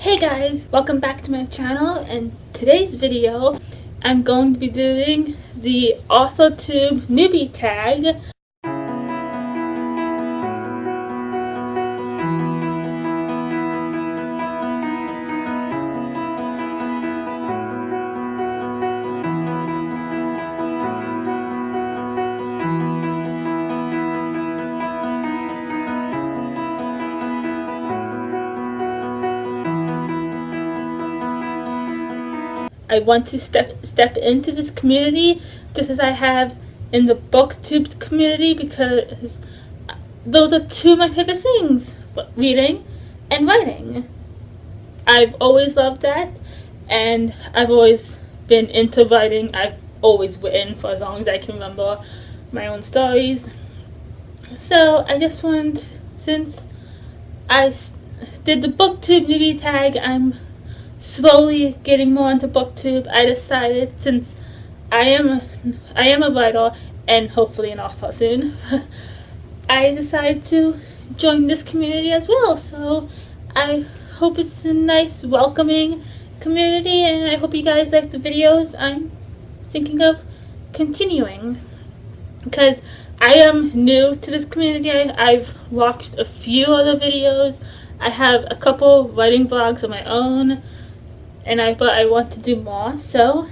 Hey guys, welcome back to my channel. And today's video I'm going to be doing the AuthorTube Newbie Tag. I want to step into this community just as I have in the BookTube community, because those are two of my favorite things, reading and writing. I've always loved that, and I've always been into writing. I've always written for as long as I can remember my own stories. So I just want, since I did the BookTube Newbie Tag, I'm slowly getting more into BookTube. I decided, since I am a writer and hopefully an author soon, I decided to join this community as well. So I hope it's a nice, welcoming community, and I hope you guys like the videos. I'm thinking of continuing because I am new to this community. I've watched a few other videos. I have a couple writing vlogs of my own, but I want to do more. So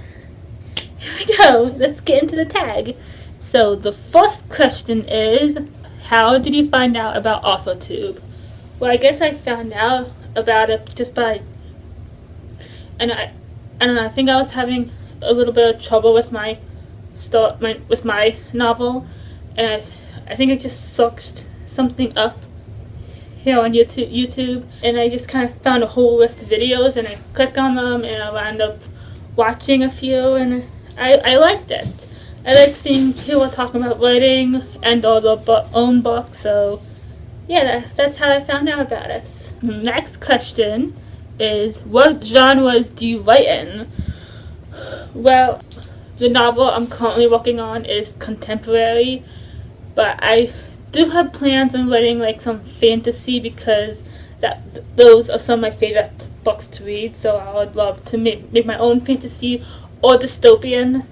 here we go. Let's get into the tag. So the first question is, how did you find out about AuthorTube? Well, I guess I found out about it just by, and I don't know, I think I was having a little bit of trouble with my novel, and I think I just searched something up here on YouTube, and I just kind of found a whole list of videos, and I clicked on them, and I wound up watching a few, and I liked it. I like seeing people talking about writing and all their own books. So yeah, that's how I found out about it. Next question is, what genres do you write in? Well, the novel I'm currently working on is contemporary, but I do have plans on writing like some fantasy, because those are some of my favorite books to read. So I would love to make my own fantasy or dystopian.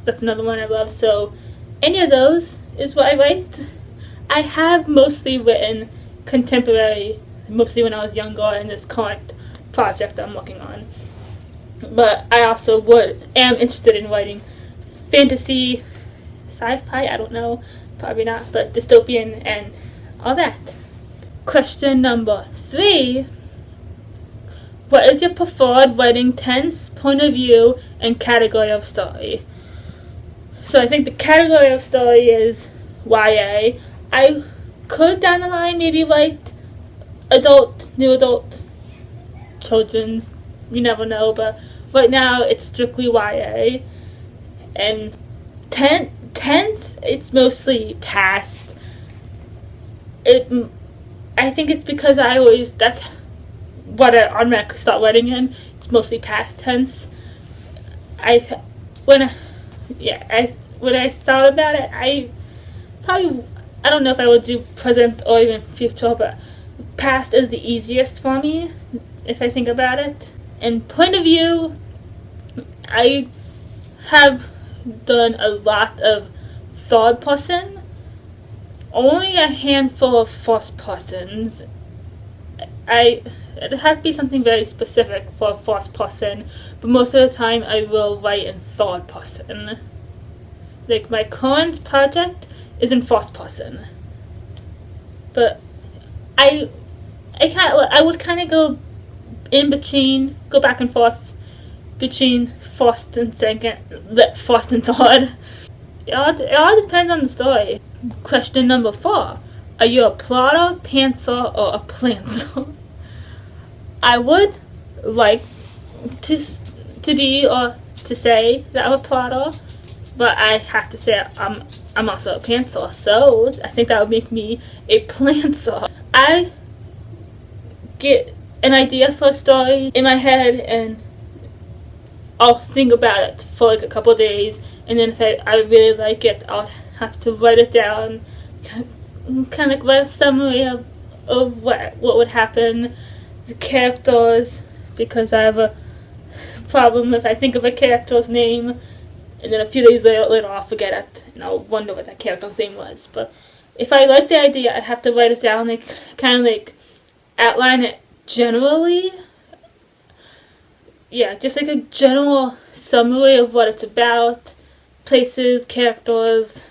That's another one I love. So any of those is what I write. I have mostly written contemporary, mostly when I was younger, in this current project I'm working on. But I also am interested in writing fantasy, sci-fi, I don't know, probably not, but dystopian and all that. Question number 3. What is your preferred writing tense, point of view, and category of story? So I think the category of story is YA. I could down the line maybe write new adult, children, you never know, but right now it's strictly YA. And tense, it's mostly past. I think it's because that's what I automatically start writing in. It's mostly past tense. When I thought about it, I don't know if I would do present or even future, but past is the easiest for me if I think about it. And point of view, I have done a lot of third person, only a handful of first persons. It'd have to be something very specific for first person, but most of the time I will write in third person. Like my current project is in first person, but I would kind of go back and forth between first and third. It all depends on the story. Question number 4. Are you a plotter, pantser, or a plantser? I would like to be, or to say that I'm a plotter, but I have to say I'm also a pantser, so I think that would make me a plantser. I get an idea for a story in my head, and I'll think about it for like a couple of days, and then if I really like it, I'll have to write it down, kind of like write a summary of what would happen, the characters, because I have a problem if I think of a character's name and then a few days later I'll forget it and I'll wonder what that character's name was. But if I like the idea, I'd have to write it down, like kind of like outline it generally. Yeah, just like a general summary of what it's about, places, characters,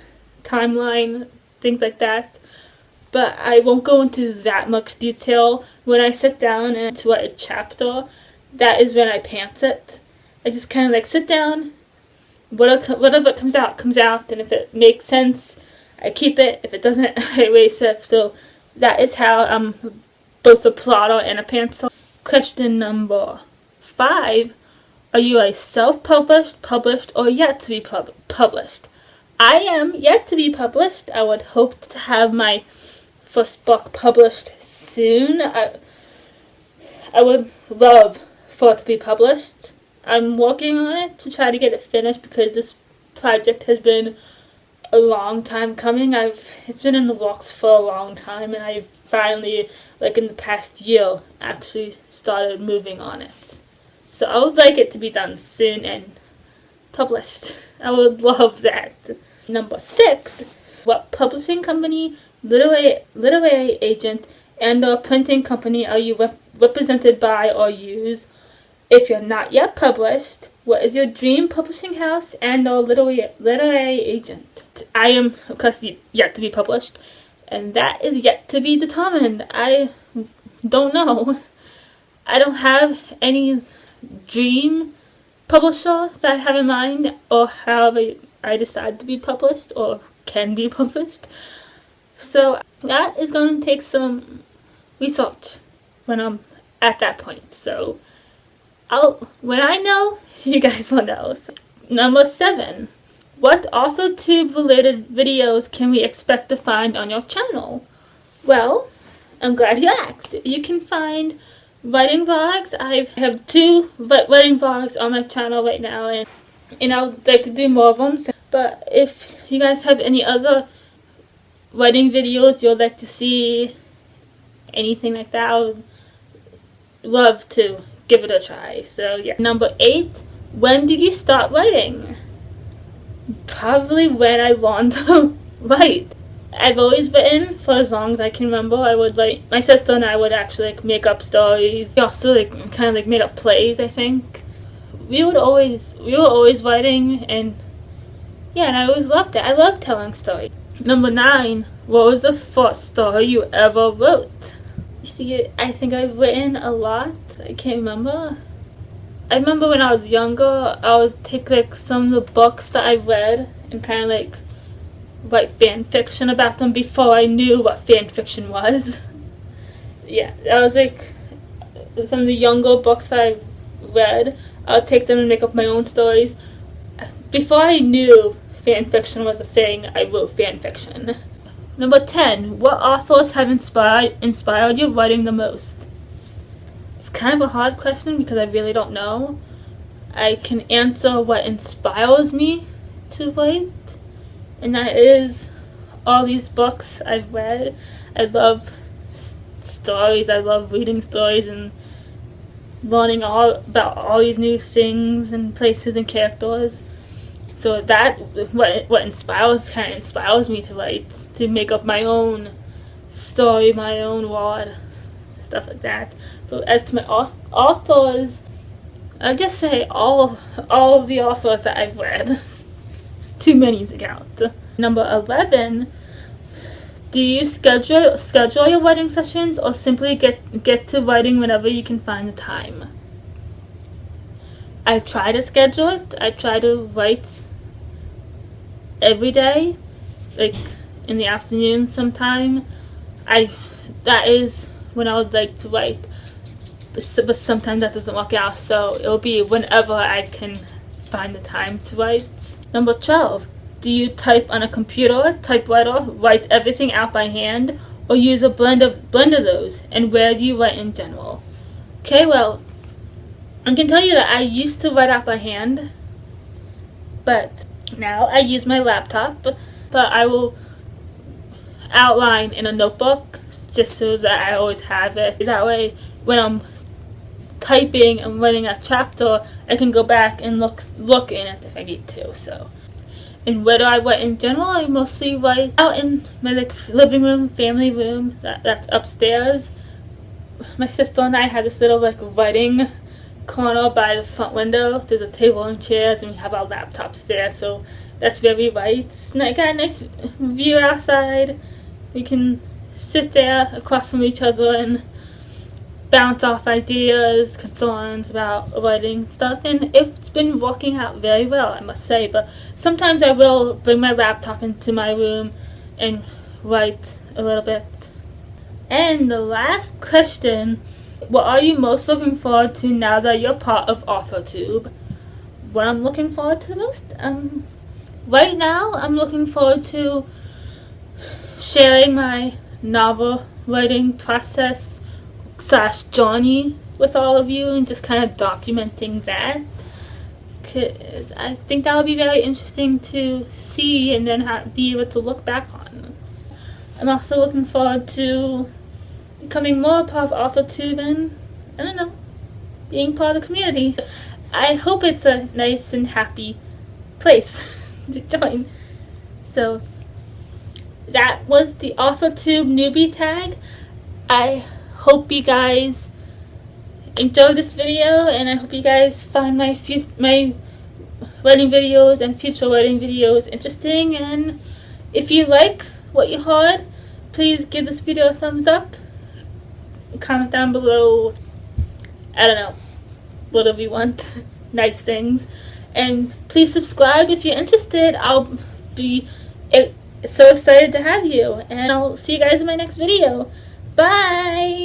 timeline, things like that. But I won't go into that much detail. When I sit down and to write a chapter, that is when I pants it. I just kind of like sit down, whatever comes out, and if it makes sense, I keep it. If it doesn't, I erase it. So that is how I'm both a plotter and a pantser. Question number 5. Are you a self-published, published, or yet to be published? I am yet to be published. I would hope to have my first book published soon. I would love for it to be published. I'm working on it to try to get it finished because this project has been a long time coming. It's been in the works for a long time, and I finally, like in the past year, actually started moving on it. So I would like it to be done soon and published. I would love that. Number 6, what publishing company, literary agent, and or printing company are you represented by or use? If you're not yet published, what is your dream publishing house and or literary agent? I am, of course, yet to be published, and that is yet to be determined. I don't know. I don't have any dream publisher that I have in mind, or how I decide to be published or can be published. So that is going to take some research when I'm at that point. So when I know, you guys will know. So, number 7, what AuthorTube related videos can we expect to find on your channel? Well, I'm glad you asked. You can find writing vlogs. I have 2 writing vlogs on my channel right now, and I would like to do more of them. But if you guys have any other writing videos you'd like to see, anything like that, I would love to give it a try. So yeah. Number 8, when did you start writing? Probably when I learned to write. I've always written for as long as I can remember. I would my sister and I would actually like make up stories. We also kind of made up plays, I think. We were always writing, and yeah, and I always loved it. I love telling stories. Number 9, what was the first story you ever wrote? You see, I think I've written a lot. I can't remember. I remember when I was younger, I would take some of the books that I read and kind of write fan fiction about them before I knew what fan fiction was. Yeah, that was some of the younger books I read. I would take them and make up my own stories. Before I knew fan fiction was a thing, I wrote fan fiction. Number 10, what authors have inspired your writing the most? It's kind of a hard question because I really don't know. I can answer what inspires me to write, and that is all these books I've read. I love stories. I love reading stories and learning all about all these new things and places and characters. So that what inspires me to write, to make up my own story, my own world, stuff like that. But as to my authors, I'll just say all of the authors that I've read. It's too many to count. Number 11, do you schedule your writing sessions or simply get to writing whenever you can find the time? I try to schedule it. I try to write every day, in the afternoon sometime. That is when I would like to write, but sometimes that doesn't work out, so it'll be whenever I can find the time to write. Number 12, do you type on a computer, typewriter, write everything out by hand, or use a blend of those, and where do you write in general? Okay, well, I can tell you that I used to write out by hand, but now I use my laptop, but I will outline in a notebook just so that I always have it. That way, when I'm typing and writing a chapter, I can go back and look in it if I need to. So, and where do I write in general? I mostly write out in my living room, family room. That's upstairs. My sister and I have this little writing corner by the front window. There's a table and chairs, and we have our laptops there. So that's where we write. Got a nice view outside. We can sit there across from each other and bounce off ideas, concerns about writing stuff, and it's been working out very well, I must say. But sometimes I will bring my laptop into my room and write a little bit. And the last question, what are you most looking forward to now that you're part of AuthorTube? What I'm looking forward to the most? Right now I'm looking forward to sharing my novel writing process / journey with all of you, and just kind of documenting that, because I think that would be very interesting to see and then be able to look back on. I'm also looking forward to becoming more a part of AuthorTube and, I don't know, being part of the community. I hope it's a nice and happy place to join. So that was the AuthorTube Newbie Tag. I hope you guys enjoyed this video, and I hope you guys find my writing videos and future writing videos interesting. And if you like what you heard, please give this video a thumbs up. Comment down below, I don't know, whatever you want, nice things. And please subscribe if you're interested. I'll be so excited to have you. And I'll see you guys in my next video. Bye!